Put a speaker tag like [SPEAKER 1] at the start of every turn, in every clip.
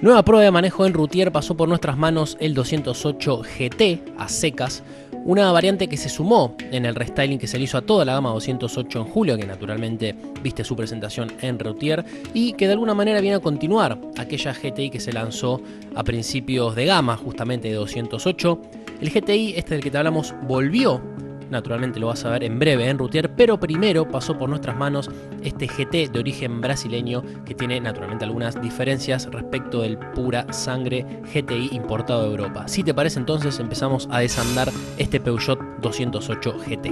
[SPEAKER 1] Nueva prueba de manejo en Routier, pasó por nuestras manos el 208 GT a secas, una variante que se sumó en el restyling que se le hizo a toda la gama 208 en julio, que naturalmente viste su presentación en Routier, y que de alguna manera viene a continuar aquella GTI que se lanzó a principios de gama justamente de 208. El GTI, este del que te hablamos, volvió. Naturalmente lo vas a ver en breve en Routier, pero primero pasó por nuestras manos este GT de origen brasileño que tiene naturalmente algunas diferencias respecto del pura sangre GTI importado de Europa. Si te parece, entonces empezamos a desandar este Peugeot 208 GT.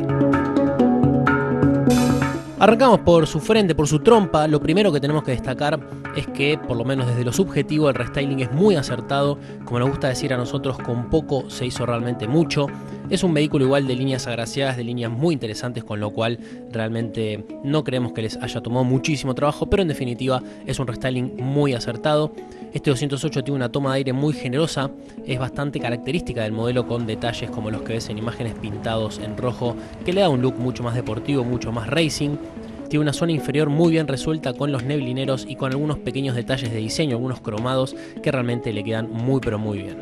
[SPEAKER 1] Arrancamos por su frente, por su trompa. Lo primero que tenemos que destacar es que, por lo menos desde lo subjetivo, el restyling es muy acertado. Como nos gusta decir a nosotros, con poco se hizo realmente mucho. Es un vehículo igual de líneas agraciadas, de líneas muy interesantes, con lo cual realmente no creemos que les haya tomado muchísimo trabajo, pero en definitiva es un restyling muy acertado. Este 208 tiene una toma de aire muy generosa, es bastante característica del modelo, con detalles como los que ves en imágenes pintados en rojo, que le da un look mucho más deportivo, mucho más racing. Tiene una zona inferior muy bien resuelta con los neblineros y con algunos pequeños detalles de diseño, algunos cromados que realmente le quedan muy pero muy bien.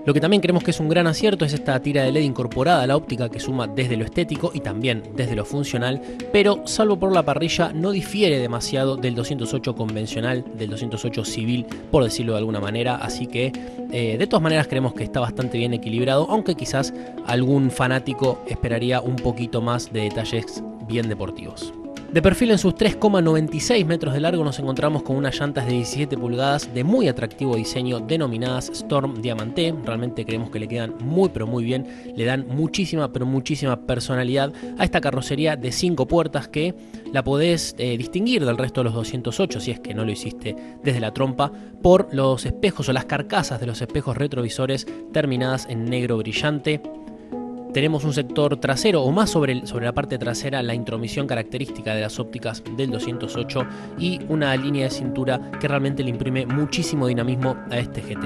[SPEAKER 1] Lo que también creemos que es un gran acierto es esta tira de LED incorporada a la óptica, que suma desde lo estético y también desde lo funcional, pero salvo por la parrilla no difiere demasiado del 208 convencional, del 208 civil, por decirlo de alguna manera, así que de todas maneras creemos que está bastante bien equilibrado, aunque quizás algún fanático esperaría un poquito más de detalles bien deportivos. De perfil, en sus 3,96 metros de largo, nos encontramos con unas llantas de 17 pulgadas de muy atractivo diseño, denominadas Storm Diamante. Realmente creemos que le quedan muy pero muy bien, le dan muchísima pero muchísima personalidad a esta carrocería de 5 puertas que la podés distinguir del resto de los 208, si es que no lo hiciste desde la trompa, por los espejos o las carcasas de los espejos retrovisores terminadas en negro brillante. Tenemos un sector trasero, o más sobre la parte trasera, la intromisión característica de las ópticas del 208, y una línea de cintura que realmente le imprime muchísimo dinamismo a este GT.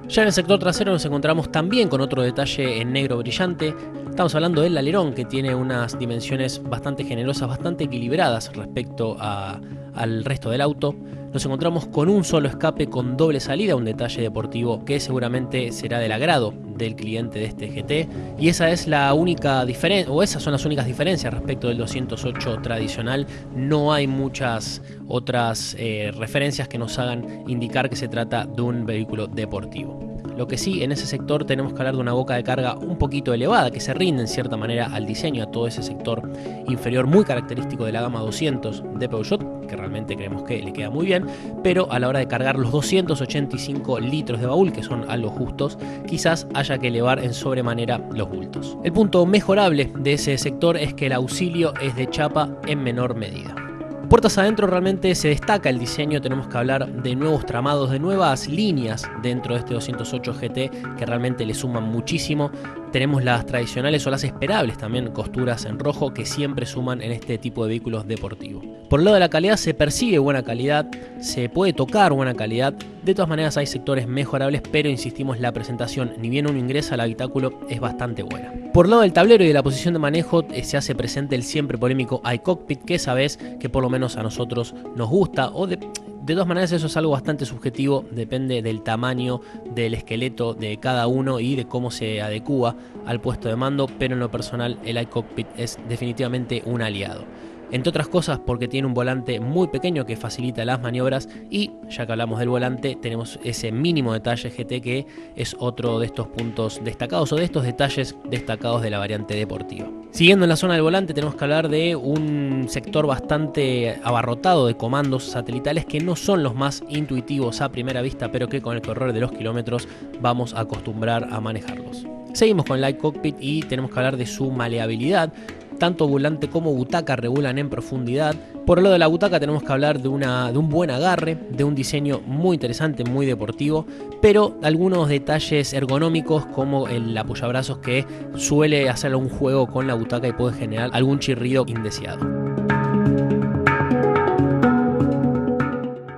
[SPEAKER 1] Ya en el sector trasero nos encontramos también con otro detalle en negro brillante. Estamos hablando del alerón, que tiene unas dimensiones bastante generosas, bastante equilibradas respecto al resto del auto. Nos encontramos con un solo escape con doble salida, un detalle deportivo que seguramente será del agrado del cliente de este GT, y esa es la única diferencia, o esas son las únicas diferencias respecto del 208 tradicional. No hay muchas otras referencias que nos hagan indicar que se trata de un vehículo deportivo. Lo que sí, en ese sector tenemos que hablar de una boca de carga un poquito elevada, que se rinde en cierta manera al diseño, a todo ese sector inferior muy característico de la gama 200 de Peugeot, que realmente creemos que le queda muy bien, pero a la hora de cargar los 285 litros de baúl, que son algo justos, quizás haya que elevar en sobremanera los bultos. El punto mejorable de ese sector es que el auxilio es de chapa en menor medida. Puertas adentro, realmente se destaca el diseño. Tenemos que hablar de nuevos tramados, de nuevas líneas dentro de este 208 GT que realmente le suman muchísimo. Tenemos las tradicionales o las esperables también costuras en rojo que siempre suman en este tipo de vehículos deportivos. Por el lado de la calidad, se percibe buena calidad, se puede tocar buena calidad. De todas maneras hay sectores mejorables, pero insistimos, la presentación, ni bien uno ingresa al habitáculo, es bastante buena. Por el lado del tablero y de la posición de manejo se hace presente el siempre polémico iCockpit, que sabes que por lo menos a nosotros nos gusta, o de todas maneras eso es algo bastante subjetivo, depende del tamaño del esqueleto de cada uno y de cómo se adecúa al puesto de mando, pero en lo personal el iCockpit es definitivamente un aliado. Entre otras cosas porque tiene un volante muy pequeño que facilita las maniobras, y ya que hablamos del volante, tenemos ese mínimo detalle GT que es otro de estos puntos destacados, o de estos detalles destacados de la variante deportiva. Siguiendo en la zona del volante, tenemos que hablar de un sector bastante abarrotado de comandos satelitales que no son los más intuitivos a primera vista, pero que con el correr de los kilómetros vamos a acostumbrar a manejarlos. Seguimos con el iCockpit y tenemos que hablar de su maleabilidad. Tanto volante como butaca regulan en profundidad. Por el lado de la butaca tenemos que hablar de un buen agarre, de un diseño muy interesante, muy deportivo, pero algunos detalles ergonómicos como el apoyabrazos que suele hacer un juego con la butaca y puede generar algún chirrido indeseado.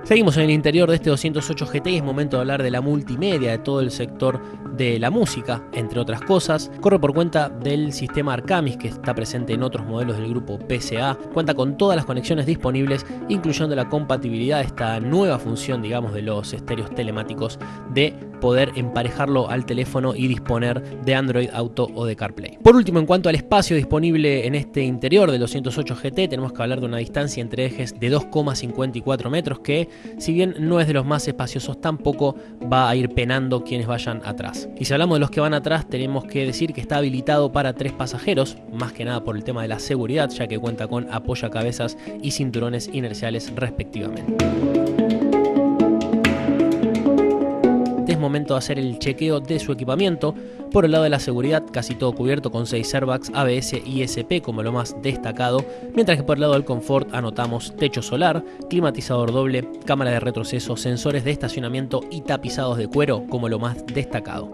[SPEAKER 1] Seguimos en el interior de este 208 GT y es momento de hablar de la multimedia, de todo el sector de la música, entre otras cosas. Corre por cuenta del sistema Arcamis, que está presente en otros modelos del grupo PSA. Cuenta con todas las conexiones disponibles, incluyendo la compatibilidad de esta nueva función, digamos, de los estéreos telemáticos, de poder emparejarlo al teléfono y disponer de Android Auto o de CarPlay. Por último, en cuanto al espacio disponible en este interior del 208 GT, tenemos que hablar de una distancia entre ejes de 2,54 metros, que si bien no es de los más espaciosos, tampoco va a ir penando quienes vayan atrás. Y si hablamos de los que van atrás, tenemos que decir que está habilitado para 3 pasajeros, más que nada por el tema de la seguridad, ya que cuenta con apoyacabezas y cinturones inerciales respectivamente. Es momento de hacer el chequeo de su equipamiento. Por el lado de la seguridad, casi todo cubierto con 6 airbags, ABS y ESP como lo más destacado, mientras que por el lado del confort anotamos techo solar, climatizador doble, cámara de retroceso, sensores de estacionamiento y tapizados de cuero como lo más destacado.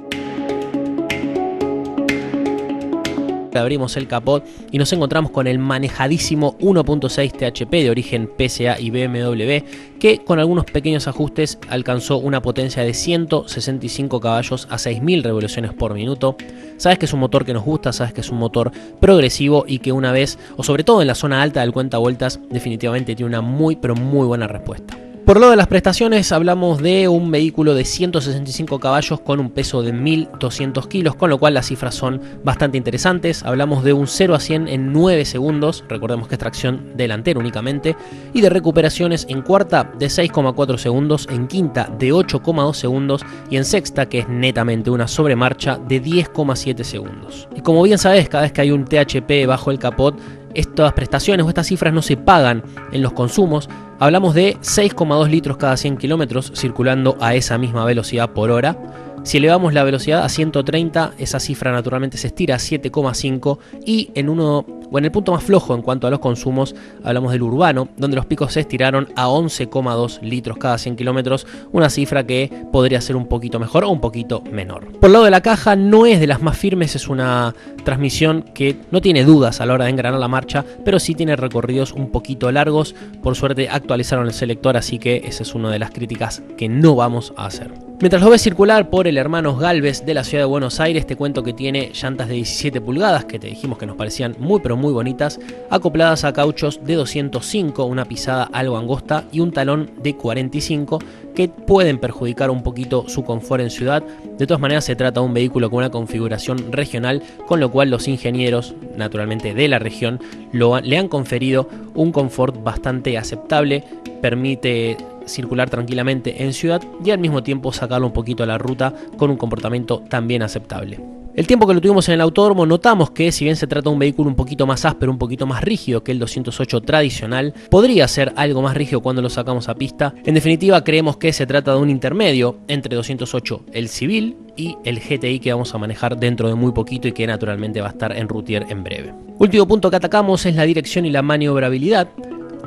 [SPEAKER 1] Abrimos el capot y nos encontramos con el manejadísimo 1.6 THP de origen PSA y BMW, que con algunos pequeños ajustes alcanzó una potencia de 165 caballos a 6.000 revoluciones por minuto. Sabes que es un motor que nos gusta, sabes que es un motor progresivo y que una vez, o sobre todo en la zona alta del cuentavueltas, definitivamente tiene una muy pero muy buena respuesta. Por lo de las prestaciones, hablamos de un vehículo de 165 caballos con un peso de 1.200 kilos, con lo cual las cifras son bastante interesantes. Hablamos de un 0 a 100 en 9 segundos, recordemos que es tracción delantera únicamente, y de recuperaciones en cuarta de 6,4 segundos, en quinta de 8,2 segundos y en sexta, que es netamente una sobremarcha, de 10,7 segundos. Y como bien sabes, cada vez que hay un THP bajo el capot, estas prestaciones o estas cifras no se pagan en los consumos. Hablamos de 6,2 litros cada 100 kilómetros circulando a esa misma velocidad por hora. Si elevamos la velocidad a 130, esa cifra naturalmente se estira a 7,5 y en el punto más flojo en cuanto a los consumos, hablamos del urbano, donde los picos se estiraron a 11,2 litros cada 100 kilómetros, una cifra que podría ser un poquito mejor o un poquito menor. Por el lado de la caja, no es de las más firmes, es una transmisión que no tiene dudas a la hora de engranar la marcha, pero sí tiene recorridos un poquito largos. Por suerte actualizaron el selector, así que esa es una de las críticas que no vamos a hacer. Mientras lo ves circular por el Hermanos Galvez de la ciudad de Buenos Aires, te cuento que tiene llantas de 17 pulgadas, que te dijimos que nos parecían muy pero muy bonitas, acopladas a cauchos de 205, una pisada algo angosta y un talón de 45, que pueden perjudicar un poquito su confort en ciudad. De todas maneras, se trata de un vehículo con una configuración regional, con lo cual los ingenieros, naturalmente de la región, le han conferido un confort bastante aceptable, permite circular tranquilamente en ciudad y al mismo tiempo sacarlo un poquito a la ruta con un comportamiento también aceptable. El tiempo que lo tuvimos en el autódromo, notamos que si bien se trata de un vehículo un poquito más áspero, un poquito más rígido que el 208 tradicional, podría ser algo más rígido cuando lo sacamos a pista. En definitiva, creemos que se trata de un intermedio entre 208 el civil y el GTI que vamos a manejar dentro de muy poquito y que naturalmente va a estar en Routier en breve. Último punto que atacamos es la dirección y la maniobrabilidad.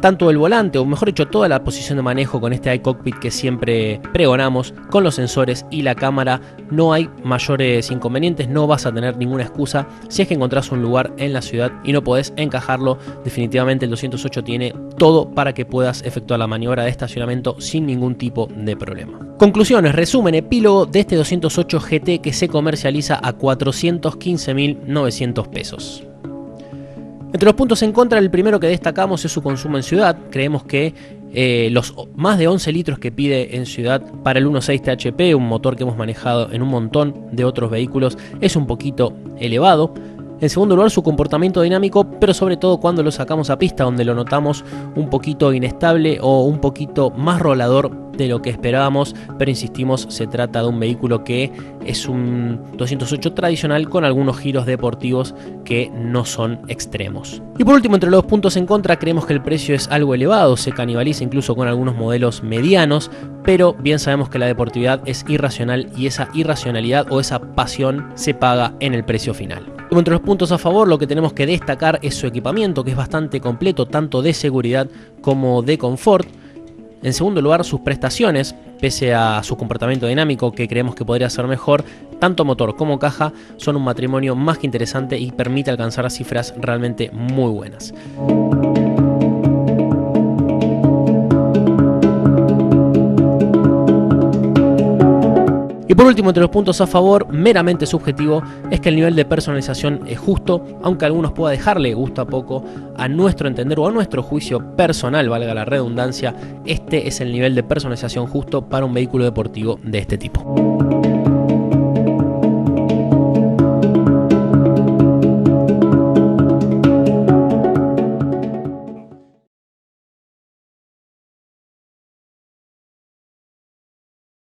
[SPEAKER 1] Tanto el volante, o mejor dicho, toda la posición de manejo con este iCockpit que siempre pregonamos, con los sensores y la cámara, no hay mayores inconvenientes, no vas a tener ninguna excusa. Si es que encontrás un lugar en la ciudad y no podés encajarlo, definitivamente el 208 tiene todo para que puedas efectuar la maniobra de estacionamiento sin ningún tipo de problema. Conclusiones, resumen, epílogo de este 208 GT que se comercializa a 415.900 pesos. Entre los puntos en contra, el primero que destacamos es su consumo en ciudad. Creemos que los más de 11 litros que pide en ciudad para el 1.6 THP, un motor que hemos manejado en un montón de otros vehículos, es un poquito elevado. En segundo lugar, su comportamiento dinámico, pero sobre todo cuando lo sacamos a pista, donde lo notamos un poquito inestable o un poquito más rolador de lo que esperábamos, pero insistimos, se trata de un vehículo que es un 208 tradicional con algunos giros deportivos que no son extremos. Y por último, entre los puntos en contra, creemos que el precio es algo elevado, se canibaliza incluso con algunos modelos medianos, pero bien sabemos que la deportividad es irracional y esa irracionalidad o esa pasión se paga en el precio final. Entre los puntos a favor, lo que tenemos que destacar es su equipamiento, que es bastante completo, tanto de seguridad como de confort. En segundo lugar, sus prestaciones, pese a su comportamiento dinámico, que creemos que podría ser mejor, tanto motor como caja son un matrimonio más que interesante y permite alcanzar cifras realmente muy buenas. Y por último, entre los puntos a favor, meramente subjetivo, es que el nivel de personalización es justo, aunque a algunos pueda dejarle gusto a poco. A nuestro entender o a nuestro juicio personal, valga la redundancia, este es el nivel de personalización justo para un vehículo deportivo de este tipo.